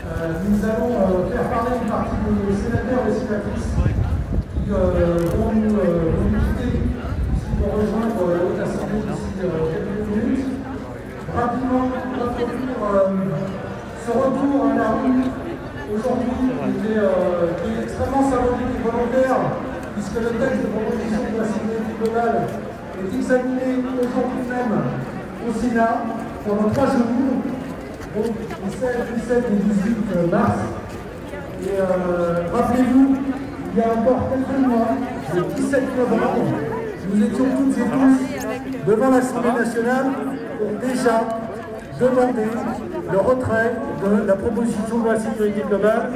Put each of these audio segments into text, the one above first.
Nous allons faire parler une partie des sénateurs et sénatrices qui vont nous quitter ici pour rejoindre la Haute Assemblée d'ici quelques minutes. Rapidement, ce retour à la rue aujourd'hui est extrêmement symbolique et volontaire, puisque le texte de proposition de la sécurité globale est examiné aujourd'hui même au Sénat pendant 3 jours. Donc, le 16, 17 et 18 mars. Et rappelez-vous, il y a encore quelques mois, le 17 novembre, nous étions toutes et tous devant l'Assemblée nationale pour déjà demander le retrait de la proposition de loi sécurité globale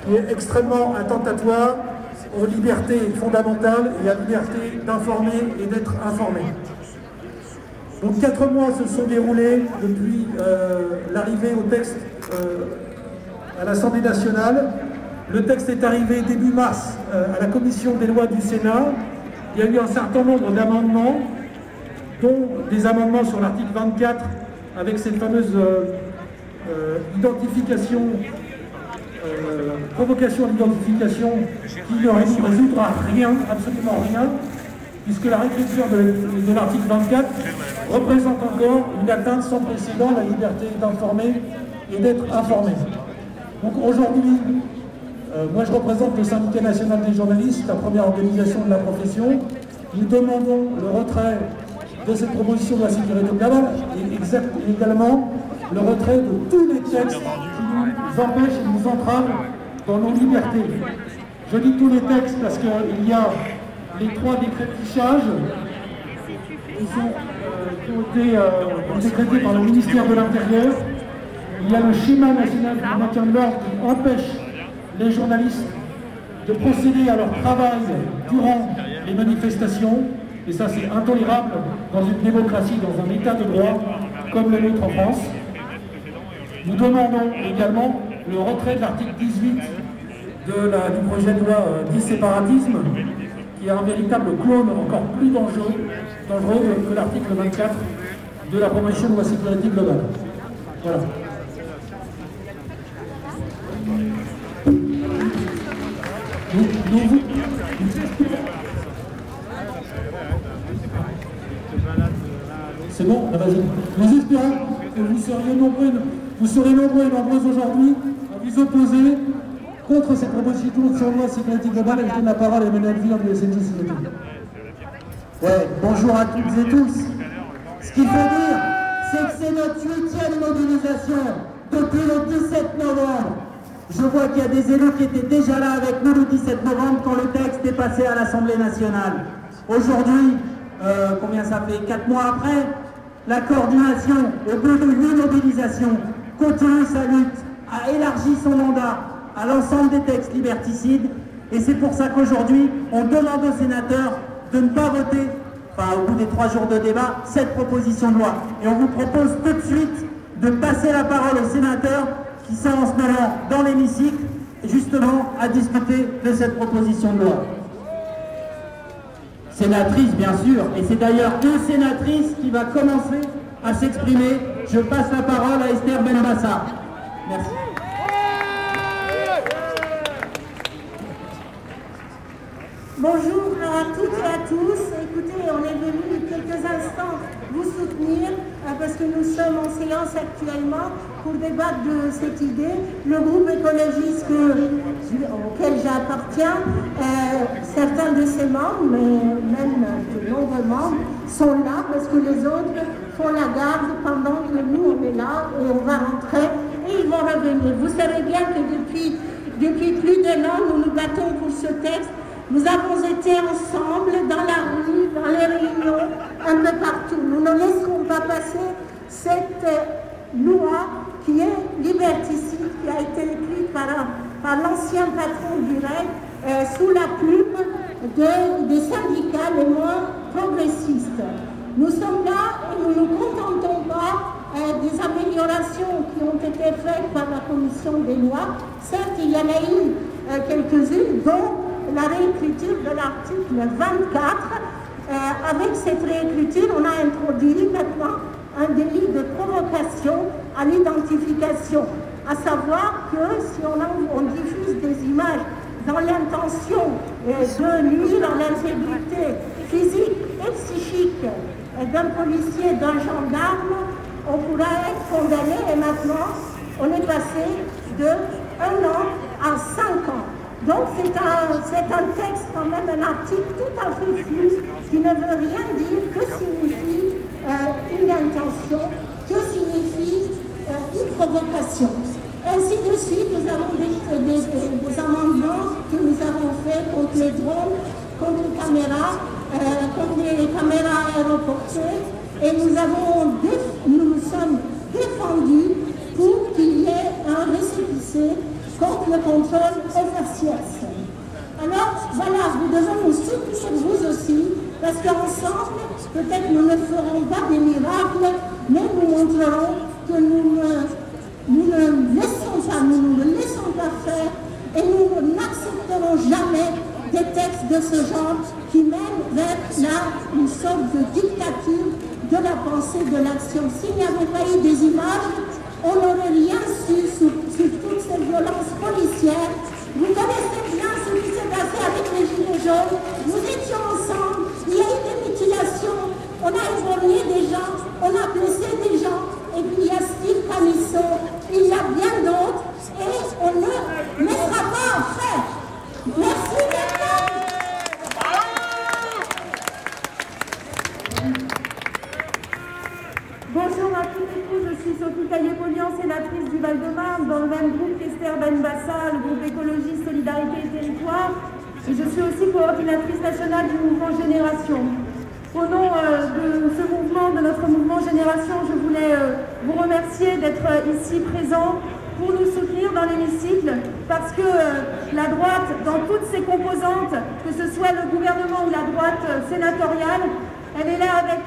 qui est extrêmement attentatoire aux libertés fondamentales et à la liberté d'informer et d'être informé. Donc 4 mois se sont déroulés depuis l'arrivée au texte à l'Assemblée nationale. Le texte est arrivé début mars à la commission des lois du Sénat. Il y a eu un certain nombre d'amendements, dont des amendements sur l'article 24 avec cette fameuse identification, provocation d'identification qui ne résoudra rien, absolument rien, puisque la réécriture de l'article 24 représente encore une atteinte sans précédent à la liberté d'informer et d'être informé. Donc aujourd'hui, moi je représente le syndicat national des journalistes, la première organisation de la profession. Nous demandons le retrait de cette proposition de la sécurité globale et également le retrait de tous les textes qui nous empêchent et nous entravent dans nos libertés. Je dis tous les textes parce qu'il y a les 3 décrets de fichage qui ont été décrétés par le ministère de l'Intérieur. Il y a le schéma national du maintien de l'ordre qui empêche les journalistes de procéder à leur travail durant les manifestations. Et ça, c'est intolérable dans une démocratie, dans un état de droit comme le nôtre en France. Nous demandons également le retrait de l'article 18 du projet de loi dit séparatisme, qui est un véritable clone encore plus dangereux que l'article 24 de la proposition de loi sécurité globale. Voilà. C'est bon, vas-y. Nous espérons que vous serez nombreux et nombreuses aujourd'hui à vous opposer contre cette proposition de loi sécurité globale. Et je donne la parole à Emmanuel Villard du SNJ Sécurité. Ouais, bonjour à toutes et tous. Ce qu'il faut dire, c'est que c'est notre 8e mobilisation depuis le 17 novembre. Je vois qu'il y a des élus qui étaient déjà là avec nous le 17 novembre quand le texte est passé à l'Assemblée nationale. Aujourd'hui, combien ça fait 4 mois après, la coordination, au bout de 8 mobilisations, continue sa lutte, a élargi son mandat à l'ensemble des textes liberticides. Et c'est pour ça qu'aujourd'hui, on demande aux sénateurs de ne pas voter, enfin au bout des 3 jours de débat, cette proposition de loi. Et on vous propose tout de suite de passer la parole aux sénateurs qui sont en ce moment dans l'hémicycle, justement à discuter de cette proposition de loi. Sénatrice, bien sûr, et c'est d'ailleurs une sénatrice qui va commencer à s'exprimer. Je passe la parole à Esther Benbassa. Merci. Bonjour à toutes et à tous. Écoutez, on est venu quelques instants vous soutenir parce que nous sommes en séance actuellement pour débattre de cette idée. Le groupe écologiste auquel j'appartiens, certains de ses membres, mais même de nombreux membres, sont là parce que les autres font la garde pendant que nous on est là et on va rentrer et ils vont revenir. Vous savez bien que depuis plus d'1 an, nous nous battons pour ce texte. Nous avons été ensemble dans la rue, dans les réunions, un peu partout. Nous ne laisserons pas passer cette loi qui est liberticide, qui a été écrite par l'ancien patron du REC sous la plume des syndicats les moins progressistes. Nous sommes là et nous ne nous contentons pas des améliorations qui ont été faites par la commission des lois. Certes, il y en a eu quelques-unes, dont la réécriture de l'article 24. Avec cette réécriture, on a introduit maintenant un délit de provocation à l'identification. à savoir que si on diffuse des images dans l'intention de nuire à l'intégrité physique et psychique d'un policier, d'un gendarme, on pourra être condamné, et maintenant on est passé de 1 an à 5 ans. Donc c'est un texte, quand même, un article tout à fait flou, qui ne veut rien dire. Que signifie une intention? Que signifie une provocation? Ainsi de suite, nous avons des amendements que nous avons faits contre les drones, contre les caméras aéroportées, et nous nous sommes défendus pour qu'il y ait un récépissé contre le contrôle officiel. Alors voilà, nous devons nous soutenir vous aussi, parce qu'ensemble, peut-être nous ne ferons pas des miracles, mais nous montrerons que nous ne laissons pas faire, et nous n'accepterons jamais des textes de ce genre qui mènent vers une sorte de dictature de la pensée, de l'action. S'il n'y avait pas eu des images, on n'aurait rien su sur toutes ces violences policières. Vous connaissez bien ce qui s'est passé avec les Gilets jaunes. Nous étions ensemble, il y a eu des mutilations, on a éborgné des gens, on a blessé des gens, et puis il y a Steve Camisson, il y a bien d'autres, et on ne laissera pas en faire. Merci d'être. Bonjour à toutes et tous, je suis Sophie Caillé-Polian, sénatrice du Val-de-Marne, dans le même groupe qu'Esther Benbassa, le groupe Écologie, Solidarité et Territoire, et je suis aussi coordinatrice nationale du mouvement Génération. Au nom de ce mouvement, de notre mouvement Génération, je voulais vous remercier d'être ici présents pour nous soutenir dans l'hémicycle, parce que la droite, dans toutes ses composantes, que ce soit le gouvernement ou la droite sénatoriale, elle est là avec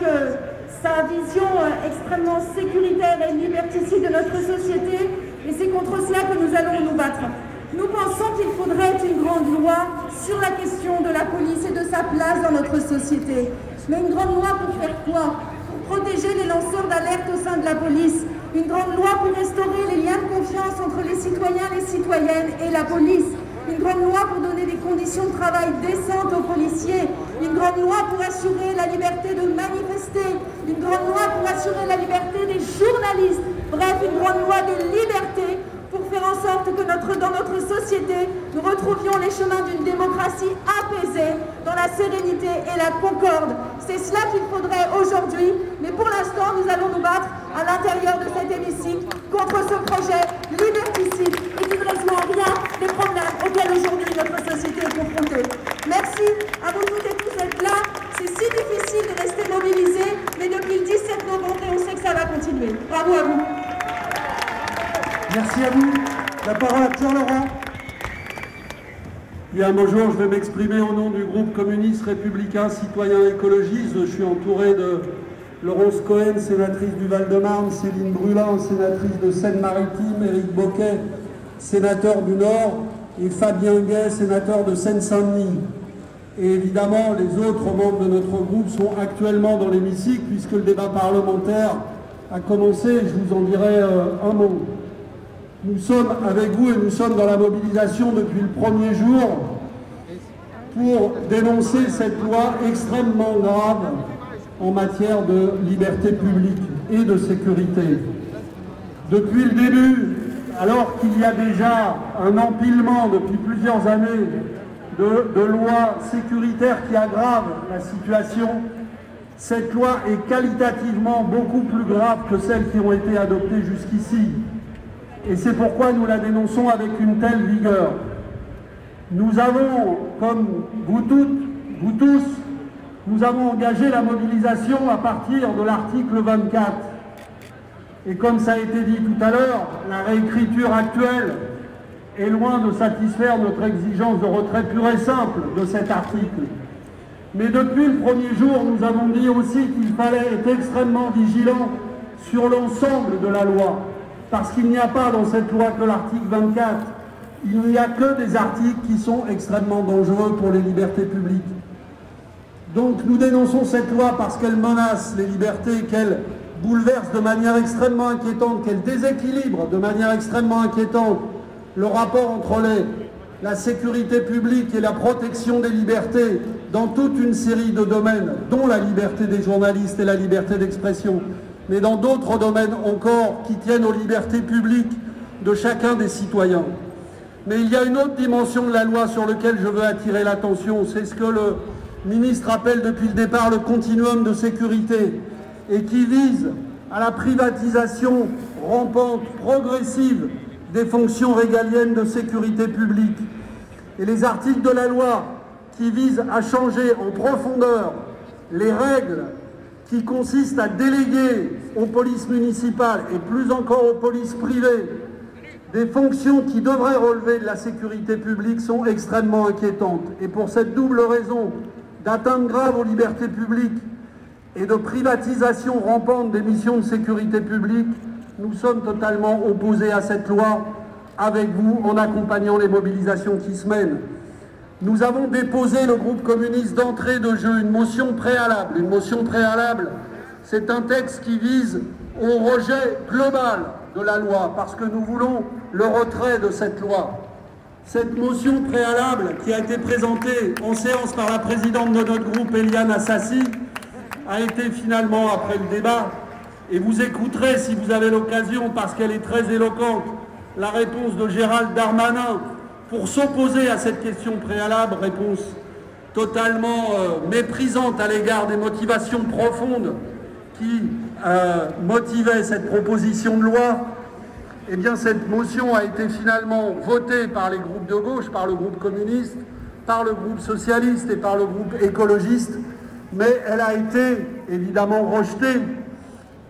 sa vision extrêmement sécuritaire et liberticide de notre société, et c'est contre cela que nous allons nous battre. Nous pensons qu'il faudrait une grande loi sur la question de la police et de sa place dans notre société. Mais une grande loi pour faire quoi? Pour protéger les lanceurs d'alerte au sein de la police. Une grande loi pour restaurer les liens de confiance entre les citoyens, les citoyennes et la police. Une grande loi pour donner des conditions de travail décentes aux policiers. Une grande loi pour assurer la liberté de manifester. Une grande loi pour assurer la liberté des journalistes. Bref, une grande loi de liberté pour faire en sorte que dans notre société, nous retrouvions les chemins d'une démocratie apaisée, dans la sérénité et la concorde. C'est cela qu'il faudrait aujourd'hui, mais pour l'instant, nous allons nous battre à l'intérieur de cet hémicycle contre ce projet liberticide et qui ne résout en rien les problèmes auxquels aujourd'hui notre société est confrontée. Merci à vous toutes et tous d'être là. C'est si difficile de rester mobilisés, mais depuis le 17 novembre, on sait que ça va continuer. Bravo à vous. Merci à vous. La parole à Pierre Laurent. Bien, bonjour, je vais m'exprimer au nom du groupe communiste, républicain, citoyen, écologiste. Je suis entouré de Laurence Cohen, sénatrice du Val-de-Marne, Céline Brulin, sénatrice de Seine-Maritime, Éric Boquet, sénateur du Nord, et Fabien Gay, sénateur de Seine-Saint-Denis. Et évidemment, les autres membres de notre groupe sont actuellement dans l'hémicycle, puisque le débat parlementaire a commencé. Je vous en dirai un mot. Nous sommes avec vous et nous sommes dans la mobilisation depuis le premier jour pour dénoncer cette loi extrêmement grave en matière de liberté publique et de sécurité. Depuis le début, alors qu'il y a déjà un empilement depuis plusieurs années de lois sécuritaires qui aggravent la situation, cette loi est qualitativement beaucoup plus grave que celles qui ont été adoptées jusqu'ici. Et c'est pourquoi nous la dénonçons avec une telle vigueur. Nous avons, comme vous toutes, vous tous, nous avons engagé la mobilisation à partir de l'article 24. Et comme ça a été dit tout à l'heure, la réécriture actuelle est loin de satisfaire notre exigence de retrait pur et simple de cet article. Mais depuis le premier jour, nous avons dit aussi qu'il fallait être extrêmement vigilant sur l'ensemble de la loi. Parce qu'il n'y a pas dans cette loi que l'article 24, il n'y a que des articles qui sont extrêmement dangereux pour les libertés publiques. Donc nous dénonçons cette loi parce qu'elle menace les libertés, qu'elle bouleverse de manière extrêmement inquiétante, qu'elle déséquilibre de manière extrêmement inquiétante le rapport entre la sécurité publique et la protection des libertés dans toute une série de domaines, dont la liberté des journalistes et la liberté d'expression, mais dans d'autres domaines encore qui tiennent aux libertés publiques de chacun des citoyens. Mais il y a une autre dimension de la loi sur laquelle je veux attirer l'attention, c'est ce que le ministre appelle depuis le départ le continuum de sécurité et qui vise à la privatisation rampante, progressive des fonctions régaliennes de sécurité publique. Et les articles de la loi qui visent à changer en profondeur les règles qui consistent à déléguer aux polices municipales et plus encore aux polices privées des fonctions qui devraient relever de la sécurité publique sont extrêmement inquiétantes. Et pour cette double raison d'atteinte grave aux libertés publiques et de privatisation rampante des missions de sécurité publique, nous sommes totalement opposés à cette loi avec vous en accompagnant les mobilisations qui se mènent. Nous avons déposé, le groupe communiste d'entrée de jeu, une motion préalable. Une motion préalable, c'est un texte qui vise au rejet global de la loi, parce que nous voulons le retrait de cette loi. Cette motion préalable, qui a été présentée en séance par la présidente de notre groupe, Éliane Assassi, a été finalement, après le débat, et vous écouterez si vous avez l'occasion, parce qu'elle est très éloquente, la réponse de Gérald Darmanin pour s'opposer à cette question préalable, réponse totalement méprisante à l'égard des motivations profondes qui motivaient cette proposition de loi. Eh bien, cette motion a été finalement votée par les groupes de gauche, par le groupe communiste, par le groupe socialiste et par le groupe écologiste, mais elle a été évidemment rejetée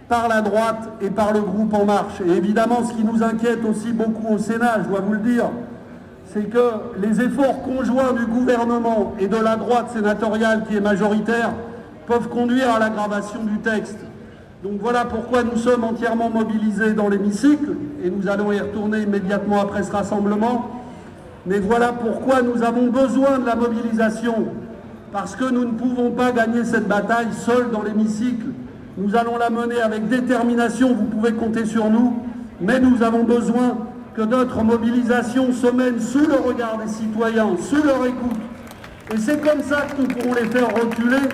par la droite et par le groupe En Marche. Et évidemment, ce qui nous inquiète aussi beaucoup au Sénat, je dois vous le dire, c'est que les efforts conjoints du gouvernement et de la droite sénatoriale qui est majoritaire peuvent conduire à l'aggravation du texte. Donc voilà pourquoi nous sommes entièrement mobilisés dans l'hémicycle, et nous allons y retourner immédiatement après ce rassemblement. Mais voilà pourquoi nous avons besoin de la mobilisation, parce que nous ne pouvons pas gagner cette bataille seuls dans l'hémicycle. Nous allons la mener avec détermination, vous pouvez compter sur nous, mais nous avons besoin que notre mobilisation se mène sous le regard des citoyens, sous leur écoute. Et c'est comme ça que nous pourrons les faire reculer,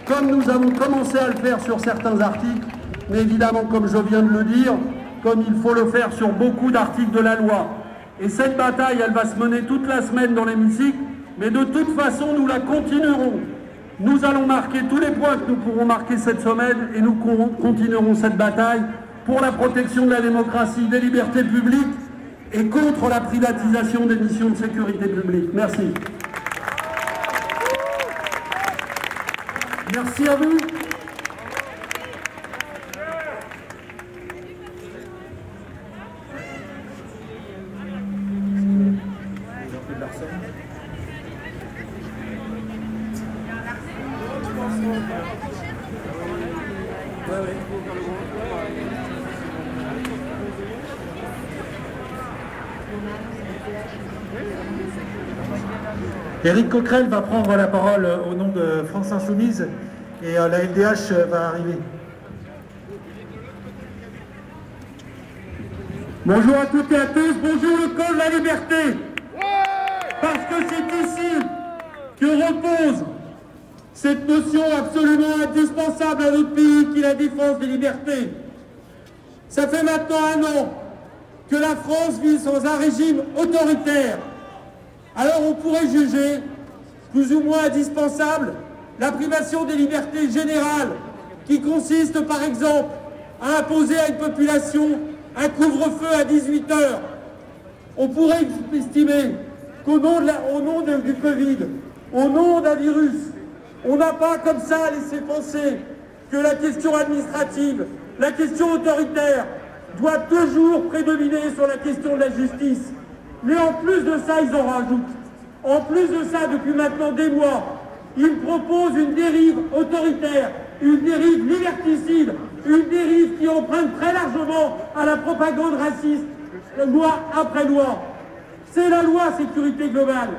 comme nous avons commencé à le faire sur certains articles, mais évidemment, comme je viens de le dire, comme il faut le faire sur beaucoup d'articles de la loi. Et cette bataille, elle va se mener toute la semaine dans l'hémicycle, mais de toute façon, nous la continuerons. Nous allons marquer tous les points que nous pourrons marquer cette semaine et nous continuerons cette bataille pour la protection de la démocratie, des libertés publiques et contre la privatisation des missions de sécurité publique. Merci. Merci à vous. Éric Coquerel va prendre la parole au nom de France Insoumise et la LDH va arriver. Bonjour à toutes et à tous, bonjour le col de la liberté. Parce que c'est ici que repose cette notion absolument indispensable à notre pays qui est la défense des libertés. Ça fait maintenant 1 an que la France vit dans un régime autoritaire. Alors on pourrait juger plus ou moins indispensable la privation des libertés générales qui consiste par exemple à imposer à une population un couvre-feu à 18 h. On pourrait estimer qu'au nom, du Covid, au nom d'un virus, on n'a pas comme ça laissé penser que la question administrative, la question autoritaire doit toujours prédominer sur la question de la justice. Mais en plus de ça, ils en rajoutent. En plus de ça, depuis maintenant des mois, ils proposent une dérive autoritaire, une dérive liberticide, une dérive qui emprunte très largement à la propagande raciste, loi après loi. C'est la loi sécurité globale.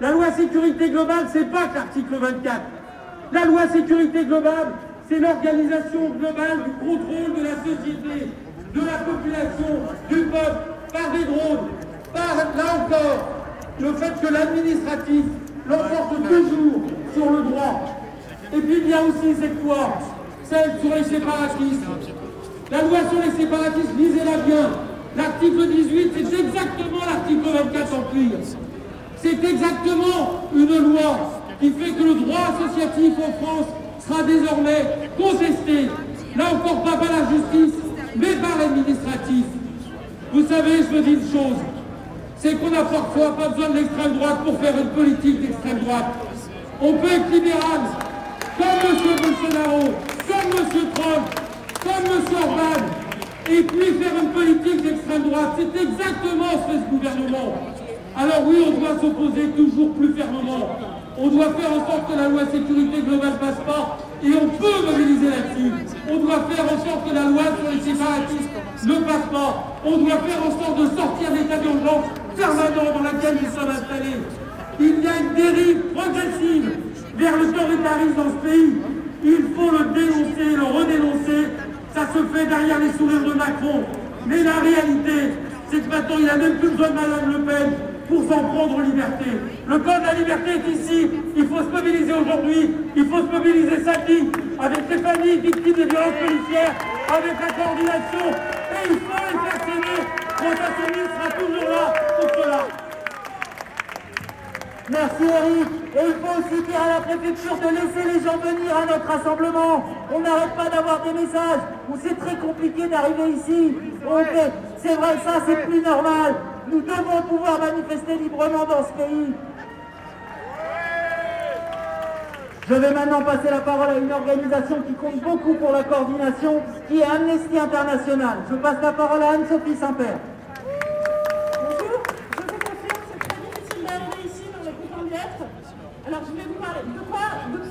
La loi sécurité globale, c'est pas que l'article 24. La loi sécurité globale, c'est l'organisation globale du contrôle de la société, de la population, du peuple, par des drones, par, là encore, le fait que l'administratif l'emporte toujours sur le droit. Et puis il y a aussi cette loi, celle sur les séparatistes. La loi sur les séparatistes, lisez-la bien. L'article 18, c'est exactement l'article 24 en cuir. C'est exactement une loi qui fait que le droit associatif en France sera désormais contesté. Là encore, pas par la justice, mais par l'administratif. Vous savez, je me dis une chose, c'est qu'on n'a parfois pas besoin de l'extrême droite pour faire une politique d'extrême droite. On peut être libéral, comme M. Bolsonaro, comme M. Trump, comme M. Orban, et puis faire une politique d'extrême droite. C'est exactement ce que ce gouvernement. Alors oui, on doit s'opposer toujours plus fermement. On doit faire en sorte que la loi sécurité globale passe pas, et on peut mobiliser là-dessus. On doit faire en sorte que la loi sur les séparatistes ne passe pas. On doit faire en sorte de sortir des états d'urgence permanents dans laquelle nous sommes installés. Il y a une dérive progressive vers l'autoritarisme dans ce pays. Il faut le dénoncer, le redénoncer. Ça se fait derrière les sourires de Macron. Mais la réalité, c'est que maintenant, il n'a même plus besoin de Mme Le Pen pour s'en prendre aux libertés. Le camp de la liberté est ici. Il faut se mobiliser aujourd'hui. Il faut se mobiliser samedi avec les familles victimes des violences policières, avec la coordination. Et il faut les faire céder. François Soumise sera toujours là pour cela. Merci Eric. Et il faut aussi dire à la préfecture de laisser les gens venir à notre rassemblement. On n'arrête pas d'avoir des messages où c'est très compliqué d'arriver ici. C'est vrai, ça c'est plus normal. Nous devons pouvoir manifester librement dans ce pays. Je vais maintenant passer la parole à une organisation qui compte beaucoup pour la coordination, qui est Amnesty International. Je passe la parole à Anne-Sophie Saint-Père. Bonjour, je vous confirme, c'est très difficile d'arriver ici, mais on est content d'y être. Alors je vais vous parler de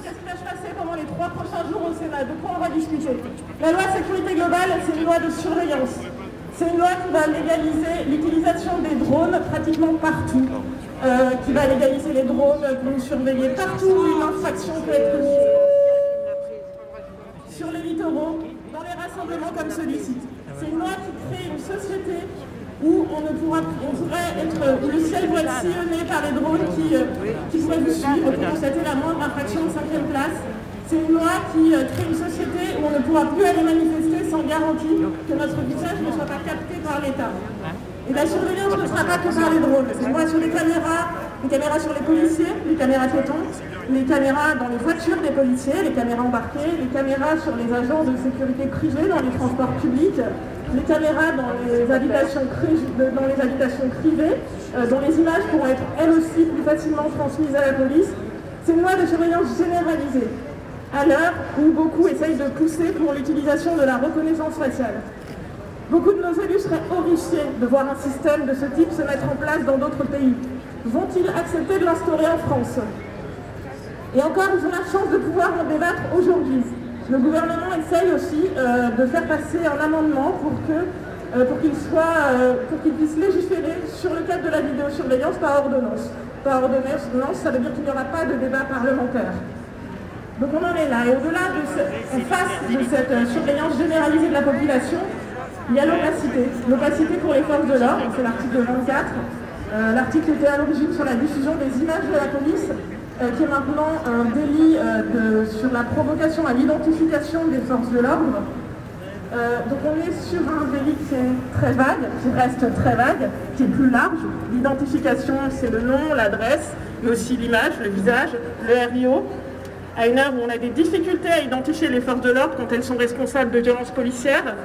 qu'est-ce qui va se passer pendant les 3 prochains jours au Sénat, de quoi on va discuter. La loi sécurité globale, c'est une loi de surveillance. C'est une loi qui va légaliser l'utilisation des drones pratiquement partout, qui va légaliser les drones pour nous surveiller partout où une infraction peut être commise. Sur les littoraux, dans les rassemblements comme celui-ci. C'est une loi qui crée une société où où le ciel va être sillonné par les drones qui pourraient vous suivre pour constater la moindre infraction de 5e place. C'est une loi qui crée une société où on ne pourra plus aller manifester sans garantie que notre visage ne soit pas capté par l'État. Et la surveillance ne sera pas que par les drones. C'est moi sur les caméras sur les policiers, les caméras piétons, les caméras dans les voitures des policiers, les caméras embarquées, les caméras sur les agents de sécurité privés dans les transports publics, les caméras dans les habitations privées, dont les images pourront être elles aussi plus facilement transmises à la police. C'est une loi de surveillance généralisée, à l'heure où beaucoup essayent de pousser pour l'utilisation de la reconnaissance faciale. Beaucoup de nos élus seraient horrifiés de voir un système de ce type se mettre en place dans d'autres pays. Vont-ils accepter de l'instaurer en France? Et encore, ils ont la chance de pouvoir en débattre aujourd'hui. Le gouvernement essaye aussi de faire passer un amendement pour qu'il puisse légiférer sur le cadre de la vidéosurveillance par ordonnance. Par ordonnance, ça veut dire qu'il n'y aura pas de débat parlementaire. Donc on en est là. Et au-delà en face de cette surveillance généralisée de la population, il y a l'opacité. L'opacité pour les forces de l'ordre, c'est l'article 24. L'article était à l'origine sur la diffusion des images de la police, qui est maintenant un délit sur la provocation à l'identification des forces de l'ordre. Donc on est sur un délit qui est très vague, qui reste très vague, qui est plus large. L'identification, c'est le nom, l'adresse, mais aussi l'image, le visage, le RIO. À une heure où on a des difficultés à identifier les forces de l'ordre quand elles sont responsables de violences policières.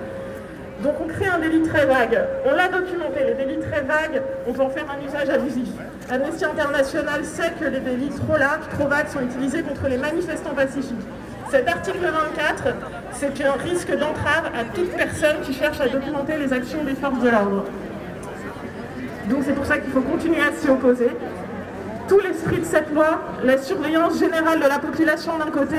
Donc on crée un délit très vague. On l'a documenté, les délits très vagues, on peut en faire un usage abusif. Amnesty International sait que les délits trop larges, trop vagues sont utilisés contre les manifestants pacifiques. Cet article 24, c'est un risque d'entrave à toute personne qui cherche à documenter les actions des forces de l'ordre. Donc c'est pour ça qu'il faut continuer à s'y opposer. Tout l'esprit de cette loi, la surveillance générale de la population d'un côté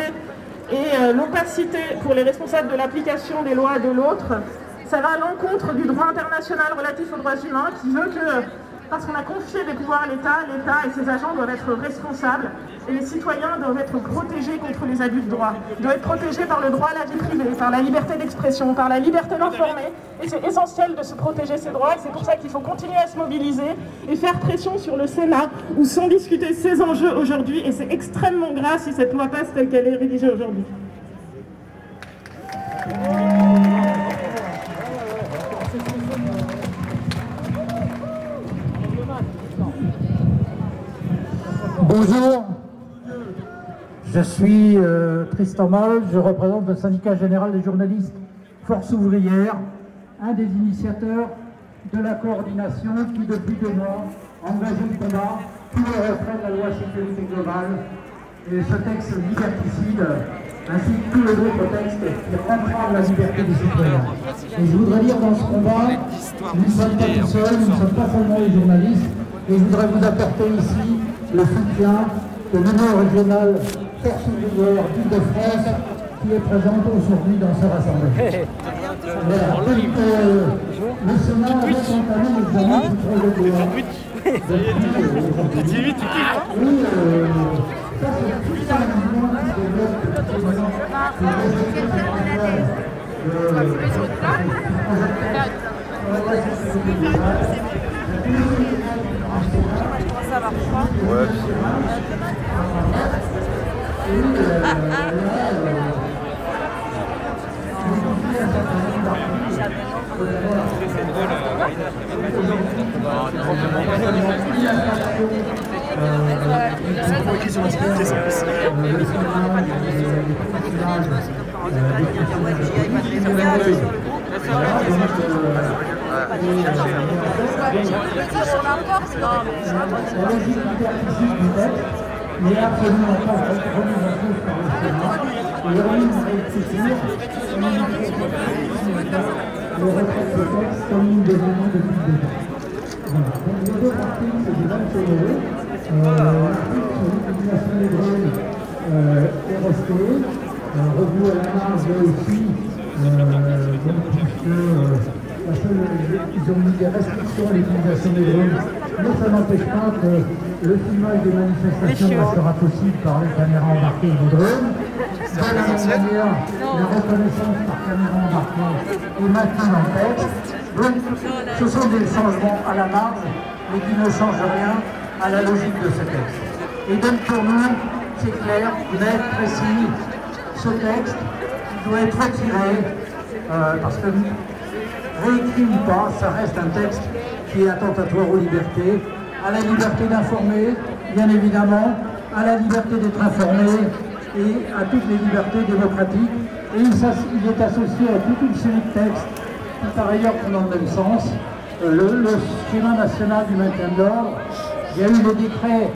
et l'opacité pour les responsables de l'application des lois de l'autre, ça va à l'encontre du droit international relatif aux droits humains qui veut que parce qu'on a confié des pouvoirs à l'État. L'État et ses agents doivent être responsables et les citoyens doivent être protégés contre les abus de droit. Ils doivent être protégés par le droit à la vie privée, par la liberté d'expression, par la liberté d'informer. Et c'est essentiel de se protéger ces droits. C'est pour ça qu'il faut continuer à se mobiliser et faire pression sur le Sénat où sont discutés ces enjeux aujourd'hui. Et c'est extrêmement grave si cette loi passe telle qu'elle est rédigée aujourd'hui. Bonjour, je suis Tristan Mal, je représente le syndicat général des journalistes Force Ouvrière, un des initiateurs de la coordination qui depuis 2 mois engage le combat pour le retrait de la loi sécurité globale et ce texte liberticide ainsi que tous les autres textes qui entravent la liberté des citoyens. Et je voudrais dire dans ce combat, nous ne sommes pas tout seuls, nous ne sommes pas seulement les journalistes, et je voudrais vous apporter ici le soutien de l'Union régionale Force Ouvrière d'Île-de-France qui est présente aujourd'hui dans ce rassemblement. Voilà. Donc, le Sénat avait entamé l'examen du projet de loi. Oui, ça c'est tout ça un mouvement qui développe il est absolument pas remis en cause par le Sénat. Il est remis en réécriture le retrait de ce texte comme nous demandons depuis le début. Voilà. Donc les 2 articles, c'est du 21 €. L'article sur l'utilisation des drones est resté. Revenu à la marge aussi, puisque ils ont mis des restrictions à l'utilisation des drones, mais ça n'empêche pas que le filmage des manifestations restera possible par les caméras embarquées et les drones. De la même manière, la reconnaissance par caméra embarquée est maintenue dans le texte. Donc, ce sont des changements à la marge, mais qui ne changent rien à la logique de ce texte. Et donc pour nous, c'est clair, net, précis, ce texte doit être retiré, parce que réécrit ou pas, ça reste un texte qui est attentatoire aux libertés, à la liberté d'informer, bien évidemment, à la liberté d'être informé et à toutes les libertés démocratiques. Et il est associé à toute une série de textes qui par ailleurs vont dans le même sens. Le schéma national du maintien de l'ordre, il y a eu le décret